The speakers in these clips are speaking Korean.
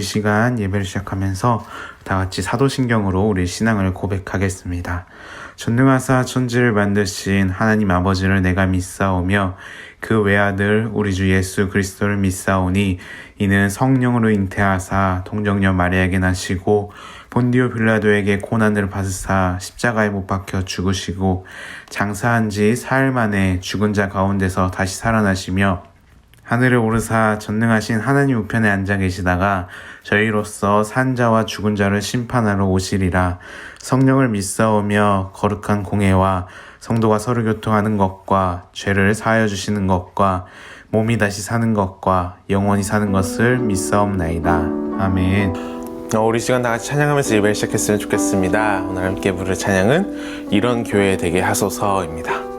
시간 예배를 시작하면서 다 같이 사도신경으로 우리 신앙을 고백하겠습니다. 전능하사 천지를 만드신 하나님 아버지를 내가 믿사오며 그 외아들 우리 주 예수 그리스도를 믿사오니 이는 성령으로 잉태하사 동정녀 마리아에게 나시고 본디오 빌라도에게 고난을 받으사 십자가에 못 박혀 죽으시고 장사한 지 사흘 만에 죽은 자 가운데서 다시 살아나시며 하늘에 오르사 전능하신 하나님 우편에 앉아 계시다가 저희로서 산 자와 죽은 자를 심판하러 오시리라. 성령을 믿사오며 거룩한 공회와 성도가 서로 교통하는 것과 죄를 사하여 주시는 것과 몸이 다시 사는 것과 영원히 사는 것을 믿사옵나이다. 아멘. 우리 시간 다 같이 찬양하면서 예배를 시작했으면 좋겠습니다. 오늘 함께 부를 찬양은 이런 교회 되게 하소서입니다.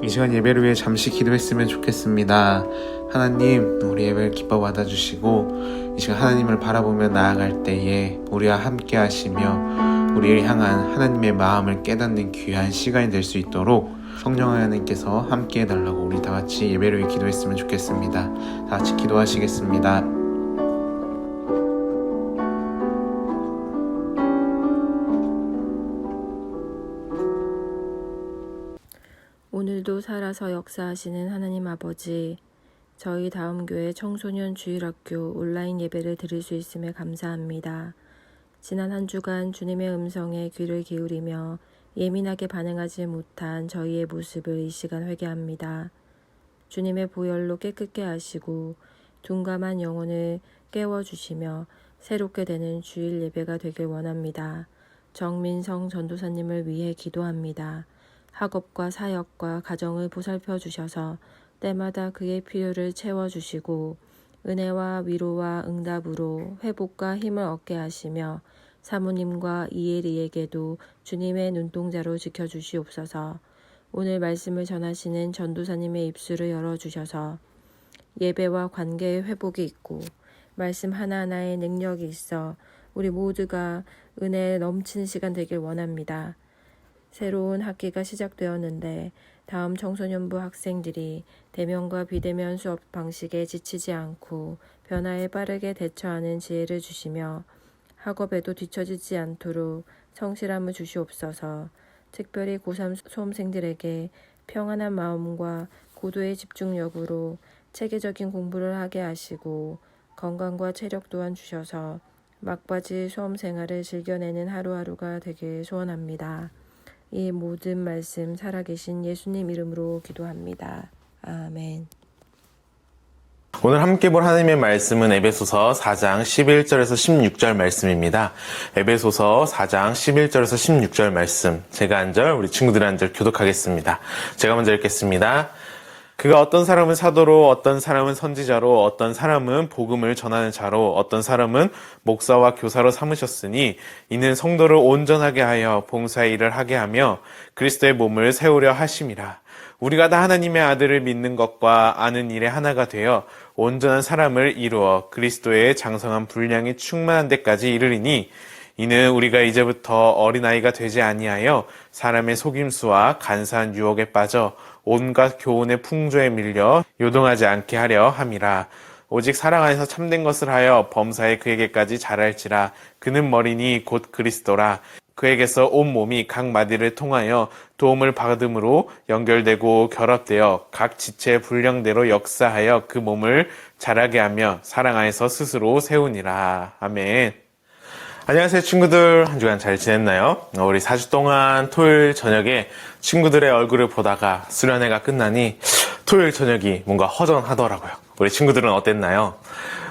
이 시간 예배를 위해 잠시 기도했으면 좋겠습니다. 하나님, 우리 예배를 기뻐 받아주시고 이 시간 하나님을 바라보며 나아갈 때에 우리와 함께 하시며 우리를 향한 하나님의 마음을 깨닫는 귀한 시간이 될 수 있도록 성령 하나님께서 함께 해달라고 우리 다 같이 예배를 위해 기도했으면 좋겠습니다. 다 같이 기도하시겠습니다. 오늘도 살아서 역사하시는 하나님 아버지, 저희 다음교회 청소년 주일학교 온라인 예배를 드릴 수 있음에 감사합니다. 지난 한 주간 주님의 음성에 귀를 기울이며 예민하게 반응하지 못한 저희의 모습을 이 시간 회개합니다. 주님의 보혈로 깨끗게 하시고 둔감한 영혼을 깨워주시며 새롭게 되는 주일 예배가 되길 원합니다. 정민성 전도사님을 위해 기도합니다. 학업과 사역과 가정을 보살펴 주셔서 때마다 그의 필요를 채워주시고 은혜와 위로와 응답으로 회복과 힘을 얻게 하시며 사모님과 이혜리에게도 주님의 눈동자로 지켜주시옵소서. 오늘 말씀을 전하시는 전도사님의 입술을 열어주셔서 예배와 관계의 회복이 있고 말씀 하나하나에 능력이 있어 우리 모두가 은혜에 넘치는 시간 되길 원합니다. 새로운 학기가 시작되었는데 다음 청소년부 학생들이 대면과 비대면 수업 방식에 지치지 않고 변화에 빠르게 대처하는 지혜를 주시며 학업에도 뒤처지지 않도록 성실함을 주시옵소서. 특별히 고3 수험생들에게 평안한 마음과 고도의 집중력으로 체계적인 공부를 하게 하시고 건강과 체력 또한 주셔서 막바지 수험 생활을 즐겨내는 하루하루가 되길 소원합니다. 이 모든 말씀 살아계신 예수님 이름으로 기도합니다. 아멘. 오늘 함께 볼 하나님의 말씀은 에베소서 4장 11절에서 16절 말씀입니다. 에베소서 4장 11절에서 16절 말씀. 제가 한 절, 우리 친구들 한 절 교독하겠습니다. 제가 먼저 읽겠습니다. 그가 어떤 사람은 사도로, 어떤 사람은 선지자로, 어떤 사람은 복음을 전하는 자로, 어떤 사람은 목사와 교사로 삼으셨으니 이는 성도를 온전하게 하여 봉사의 일을 하게 하며 그리스도의 몸을 세우려 하심이라. 우리가 다 하나님의 아들을 믿는 것과 아는 일에 하나가 되어 온전한 사람을 이루어 그리스도의 장성한 분량이 충만한 데까지 이르리니 이는 우리가 이제부터 어린아이가 되지 아니하여 사람의 속임수와 간사한 유혹에 빠져 온갖 교훈의 풍조에 밀려 요동하지 않게 하려 함이라. 오직 사랑 안에서 참된 것을 하여 범사에 그에게까지 자랄지라. 그는 머리니 곧 그리스도라. 그에게서 온 몸이 각 마디를 통하여 도움을 받음으로 연결되고 결합되어 각 지체의 분량대로 역사하여 그 몸을 자라게 하며 사랑 안에서 스스로 세우니라. 아멘. 안녕하세요 친구들. 한 주간 잘 지냈나요? 우리 4주 동안 토요일 저녁에 친구들의 얼굴을 보다가 수련회가 끝나니 토요일 저녁이 뭔가 허전하더라고요. 우리 친구들은 어땠나요?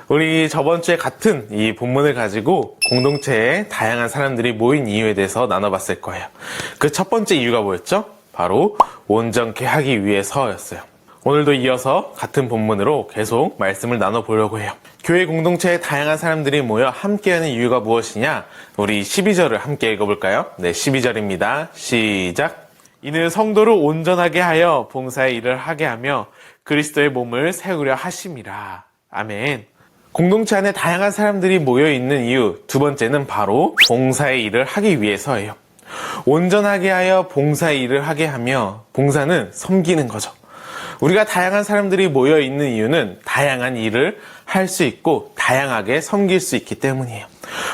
우리 저번 주에 같은 이 본문을 가지고 공동체에 다양한 사람들이 모인 이유에 대해서 나눠봤을 거예요. 그 첫 번째 이유가 뭐였죠? 바로 온전케 하기 위해서였어요. 오늘도 이어서 같은 본문으로 계속 말씀을 나눠보려고 해요. 교회 공동체에 다양한 사람들이 모여 함께하는 이유가 무엇이냐? 우리 12절을 함께 읽어볼까요? 네, 12절입니다. 시작! 이는 성도를 온전하게 하여 봉사의 일을 하게 하며 그리스도의 몸을 세우려 하심이라. 아멘. 공동체 안에 다양한 사람들이 모여있는 이유 두 번째는 바로 봉사의 일을 하기 위해서예요. 온전하게 하여 봉사의 일을 하게 하며 봉사는 섬기는 거죠. 우리가 다양한 사람들이 모여있는 이유는 다양한 일을 할 수 있고 다양하게 섬길 수 있기 때문이에요.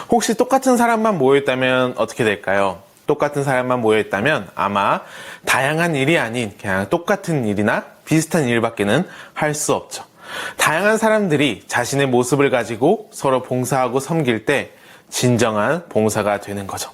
혹시 똑같은 사람만 모여있다면 어떻게 될까요? 똑같은 사람만 모여있다면 아마 다양한 일이 아닌 그냥 똑같은 일이나 비슷한 일밖에는 할 수 없죠. 다양한 사람들이 자신의 모습을 가지고 서로 봉사하고 섬길 때 진정한 봉사가 되는 거죠.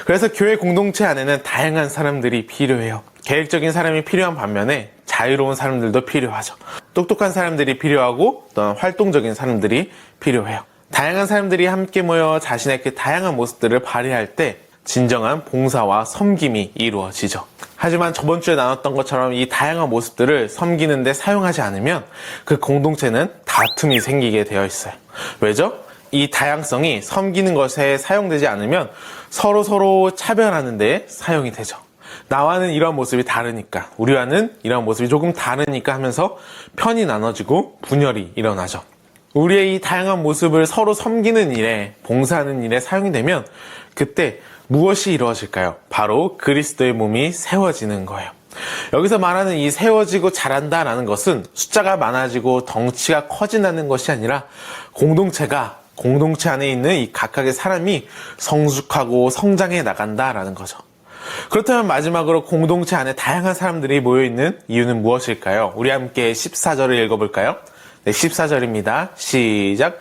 그래서 교회 공동체 안에는 다양한 사람들이 필요해요. 계획적인 사람이 필요한 반면에 자유로운 사람들도 필요하죠. 똑똑한 사람들이 필요하고 또한 활동적인 사람들이 필요해요. 다양한 사람들이 함께 모여 자신의 그 다양한 모습들을 발휘할 때 진정한 봉사와 섬김이 이루어지죠. 하지만 저번 주에 나눴던 것처럼 이 다양한 모습들을 섬기는 데 사용하지 않으면 그 공동체는 다툼이 생기게 되어 있어요. 왜죠? 이 다양성이 섬기는 것에 사용되지 않으면 서로 차별하는 데 사용이 되죠. 나와는 이런 모습이 다르니까, 우리와는 이런 모습이 조금 다르니까 하면서 편이 나눠지고 분열이 일어나죠. 우리의 이 다양한 모습을 서로 섬기는 일에, 봉사하는 일에 사용이 되면 그때 무엇이 이루어질까요? 바로 그리스도의 몸이 세워지는 거예요. 여기서 말하는 이 세워지고 자란다라는 것은 숫자가 많아지고 덩치가 커진다는 것이 아니라 공동체 안에 있는 이 각각의 사람이 성숙하고 성장해 나간다라는 거죠. 그렇다면 마지막으로 공동체 안에 다양한 사람들이 모여있는 이유는 무엇일까요? 우리 함께 14절을 읽어볼까요? 네, 14절입니다. 시작!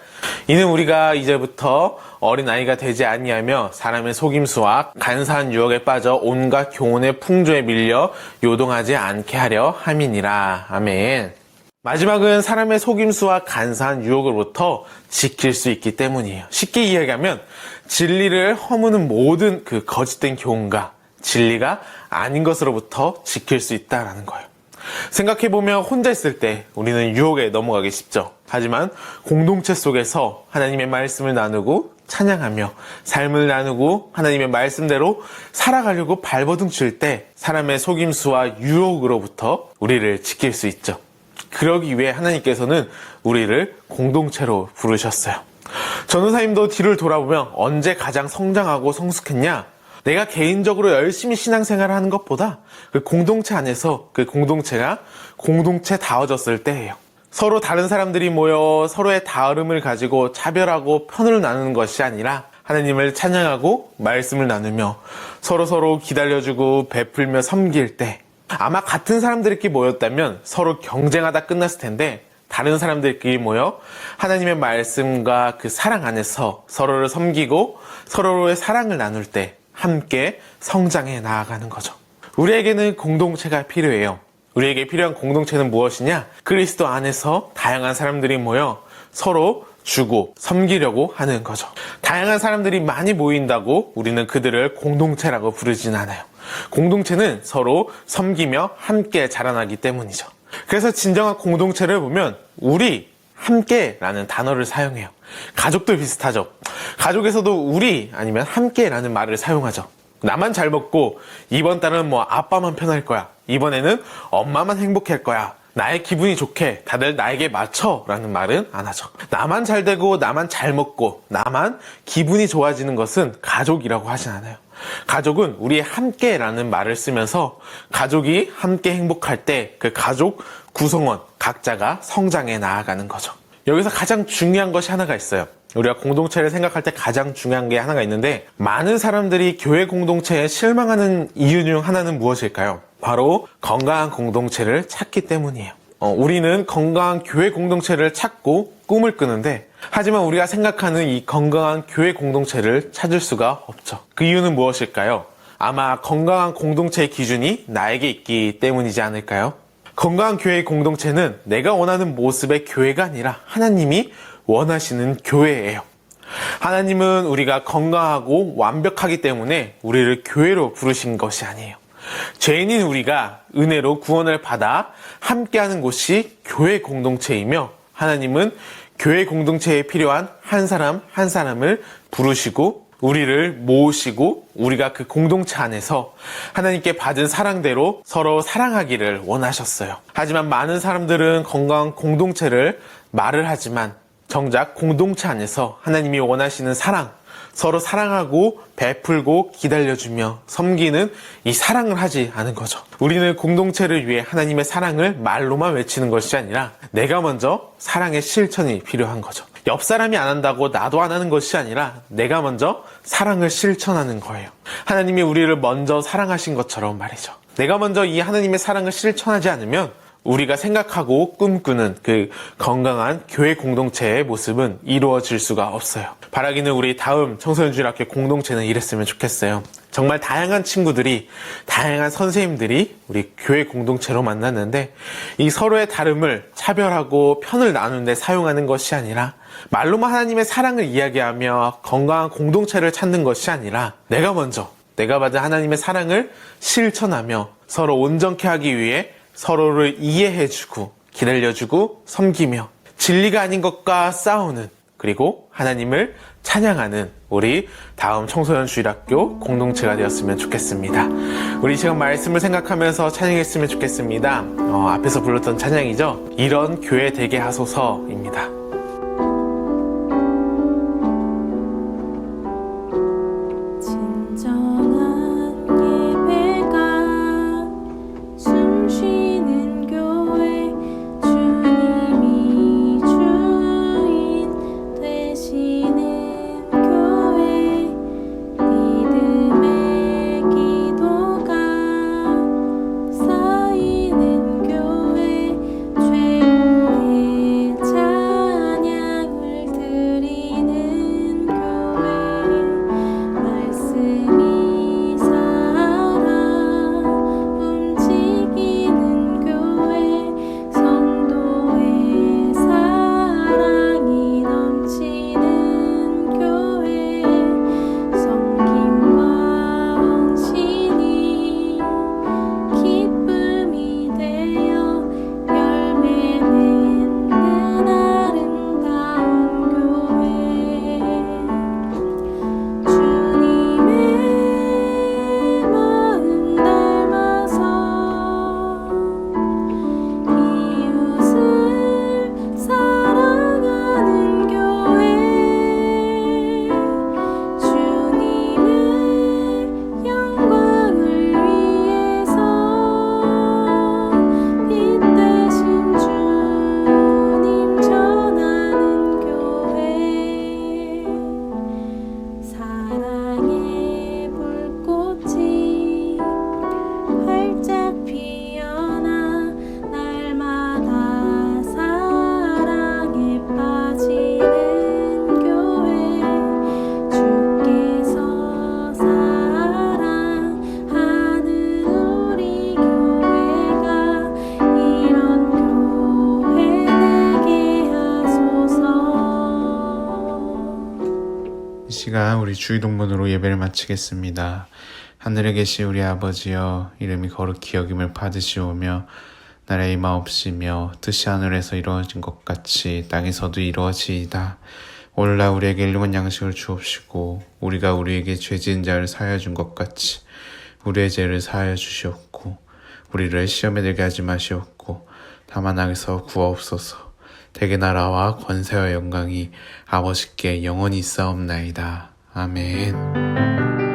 이는 우리가 이제부터 어린아이가 되지 아니하며 사람의 속임수와 간사한 유혹에 빠져 온갖 교훈의 풍조에 밀려 요동하지 않게 하려 함이니라. 아멘. 마지막은 사람의 속임수와 간사한 유혹으로부터 지킬 수 있기 때문이에요. 쉽게 이야기하면 진리를 허무는 모든 그 거짓된 교훈과 진리가 아닌 것으로부터 지킬 수 있다는 거예요. 생각해보면 혼자 있을 때 우리는 유혹에 넘어가기 쉽죠. 하지만 공동체 속에서 하나님의 말씀을 나누고 찬양하며 삶을 나누고 하나님의 말씀대로 살아가려고 발버둥 칠 때 사람의 속임수와 유혹으로부터 우리를 지킬 수 있죠. 그러기 위해 하나님께서는 우리를 공동체로 부르셨어요. 전도사님도 뒤를 돌아보면 언제 가장 성장하고 성숙했냐? 내가 개인적으로 열심히 신앙생활을 하는 것보다 그 공동체 안에서 그 공동체가 공동체다워졌을 때예요. 서로 다른 사람들이 모여 서로의 다름을 가지고 차별하고 편을 나누는 것이 아니라 하나님을 찬양하고 말씀을 나누며 서로 기다려주고 베풀며 섬길 때 아마 같은 사람들끼리 모였다면 서로 경쟁하다 끝났을 텐데 다른 사람들끼리 모여 하나님의 말씀과 그 사랑 안에서 서로를 섬기고 서로의 사랑을 나눌 때 함께 성장해 나아가는 거죠. 우리에게는 공동체가 필요해요. 우리에게 필요한 공동체는 무엇이냐? 그리스도 안에서 다양한 사람들이 모여 서로 주고 섬기려고 하는 거죠. 다양한 사람들이 많이 모인다고 우리는 그들을 공동체라고 부르진 않아요. 공동체는 서로 섬기며 함께 자라나기 때문이죠. 그래서 진정한 공동체를 보면 우리, 함께라는 단어를 사용해요. 가족도 비슷하죠. 가족에서도 우리 아니면 함께라는 말을 사용하죠. 나만 잘 먹고 이번 달은 뭐 아빠만 편할 거야. 이번에는 엄마만 행복할 거야. 나의 기분이 좋게 다들 나에게 맞춰 라는 말은 안 하죠. 나만 잘 되고 나만 잘 먹고 나만 기분이 좋아지는 것은 가족이라고 하진 않아요. 가족은 우리의 함께라는 말을 쓰면서 가족이 함께 행복할 때 그 가족 구성원 각자가 성장해 나아가는 거죠. 여기서 가장 중요한 것이 하나가 있어요. 우리가 공동체를 생각할 때 가장 중요한 게 하나가 있는데, 많은 사람들이 교회 공동체에 실망하는 이유 중 하나는 무엇일까요? 바로 건강한 공동체를 찾기 때문이에요. 우리는 건강한 교회 공동체를 찾고 꿈을 꾸는데, 하지만 우리가 생각하는 이 건강한 교회 공동체를 찾을 수가 없죠. 그 이유는 무엇일까요? 아마 건강한 공동체의 기준이 나에게 있기 때문이지 않을까요? 건강한 교회의 공동체는 내가 원하는 모습의 교회가 아니라 하나님이 원하시는 교회예요. 하나님은 우리가 건강하고 완벽하기 때문에 우리를 교회로 부르신 것이 아니에요. 죄인인 우리가 은혜로 구원을 받아 함께하는 곳이 교회 공동체이며, 하나님은 교회 공동체에 필요한 한 사람 한 사람을 부르시고 우리를 모으시고 우리가 그 공동체 안에서 하나님께 받은 사랑대로 서로 사랑하기를 원하셨어요. 하지만 많은 사람들은 건강한 공동체를 말을 하지만 정작 공동체 안에서 하나님이 원하시는 사랑, 서로 사랑하고 베풀고 기다려주며 섬기는 이 사랑을 하지 않은 거죠. 우리는 공동체를 위해 하나님의 사랑을 말로만 외치는 것이 아니라 내가 먼저 사랑의 실천이 필요한 거죠. 옆 사람이 안 한다고 나도 안 하는 것이 아니라 내가 먼저 사랑을 실천하는 거예요. 하나님이 우리를 먼저 사랑하신 것처럼 말이죠. 내가 먼저 이 하나님의 사랑을 실천하지 않으면 우리가 생각하고 꿈꾸는 그 건강한 교회 공동체의 모습은 이루어질 수가 없어요. 바라기는 우리 다음 청소년주일학교 공동체는 이랬으면 좋겠어요. 정말 다양한 친구들이, 다양한 선생님들이 우리 교회 공동체로 만났는데, 이 서로의 다름을 차별하고 편을 나누는 데 사용하는 것이 아니라, 말로만 하나님의 사랑을 이야기하며 건강한 공동체를 찾는 것이 아니라, 내가 먼저 내가 받은 하나님의 사랑을 실천하며 서로 온전케 하기 위해 서로를 이해해주고 기다려주고 섬기며 진리가 아닌 것과 싸우는, 그리고 하나님을 찬양하는 우리 다음 청소년 주일학교 공동체가 되었으면 좋겠습니다. 우리 지금 말씀을 생각하면서 찬양했으면 좋겠습니다. 앞에서 불렀던 찬양이죠. 이런 교회 되게 하소서입니다. 쌓이는 교회 최고의 우리 주의동문으로 예배를 마치겠습니다. 하늘에 계신 우리 아버지여, 이름이 거룩히 여김을 받으시오며 나라의 마옵시며 뜻이 하늘에서 이루어진 것 같이 땅에서도 이루어지이다. 오늘날 우리에게 일용할 양식을 주옵시고 우리가 우리에게 죄 지은 자를 사하여 준 것 같이 우리의 죄를 사하여 주시옵고 우리를 시험에 들게 하지 마시옵고 다만 악에서 구하옵소서. 대개 나라와 권세와 영광이 아버지께 영원히 있사옵나이다. 아멘.